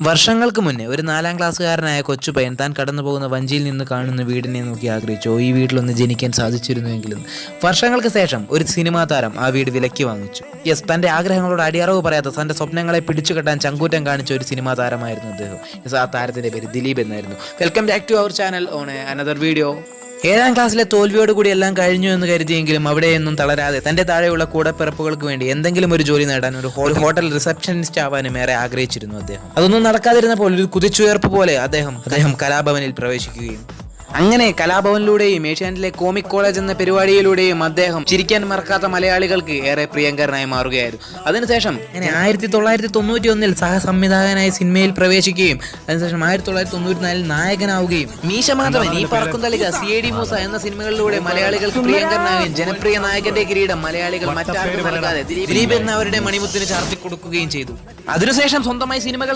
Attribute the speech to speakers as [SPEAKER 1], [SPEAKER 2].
[SPEAKER 1] വർഷങ്ങൾക്ക് മുന്നേ ഒരു 4ാം ക്ലാസ്സുകാരനായ കൊച്ചുപയ്യൻ താൻ കടന്നു പോകുന്ന വഞ്ചിയിൽ നിന്ന് കാണുന്ന വീടിനെ നോക്കി ആഗ്രഹിച്ചു, ഈ വീട്ടിലൊന്ന് ജനിക്കാൻ സാധിച്ചിരുന്നുവെങ്കിലും. വർഷങ്ങൾക്ക് ശേഷം ഒരു സിനിമാ താരം ആ വീട് വിലയ്ക്ക് വാങ്ങിച്ചു. യെസ്, തൻ്റെ ആഗ്രഹങ്ങളോട് അടിയറവ് പറയാത്ത തൻ്റെ സ്വപ്നങ്ങളെ പിടിച്ചുകെട്ടാൻ ചങ്കൂറ്റം കാണിച്ച ഒരു സിനിമാ താരമായിരുന്നു അദ്ദേഹം. ആ താരത്തിൻ്റെ പേര് ദിലീപ് എന്നായിരുന്നു. Welcome back to our channel on another video. 7ാം ക്ലാസ്സിലെ തോൽവിയോടുകൂടി എല്ലാം കഴിഞ്ഞു എന്ന് കരുതിയെങ്കിലും അവിടെയൊന്നും തളരാതെ തൻ്റെ താഴെയുള്ള കൂടപ്പിറപ്പുകൾക്ക് വേണ്ടി എന്തെങ്കിലും ഒരു ജോലി നേടാൻ ഒരു ഹോട്ടൽ റിസപ്ഷനിസ്റ്റ് ആവാനും ഏറെ ആഗ്രഹിച്ചിരുന്നു അദ്ദേഹം. അതൊന്നും നടക്കാതിരുന്നപ്പോൾ ഒരു കുതിച്ചുയർപ്പ് പോലെ അദ്ദേഹം കലാഭവനിൽ പ്രവേശിക്കുകയും അങ്ങനെ കലാഭവനിലൂടെയും ഏഷ്യാനെറ്റിലെ കോമിക് കോളേജ് എന്ന പരിപാടിയിലൂടെയും അദ്ദേഹം ചിരിക്കാൻ മറക്കാത്ത മലയാളികൾക്ക് ഏറെ പ്രിയങ്കരനായി മാറുകയായിരുന്നു. അതിനുശേഷം 1991 സഹസംവിധായകനായി സിനിമയിൽ പ്രവേശിക്കുകയും അതിനുശേഷം 1994 നായകനാവുകയും മീശമാധവൻ, ഈ പറക്കും തളിക, CID മൂസ എന്ന സിനിമകളിലൂടെ മലയാളികൾക്ക് പ്രിയങ്കരനാവുകയും ജനപ്രിയ നായകന്റെ കിരീടം മലയാളികൾ മറ്റാർക്കും നൽകാതെ ദിലീപ് എന്നവരുടെ മണിമുത്തിന് ചാർത്തി കൊടുക്കുകയും ചെയ്തു. അതിനുശേഷം സ്വന്തമായി സിനിമകൾ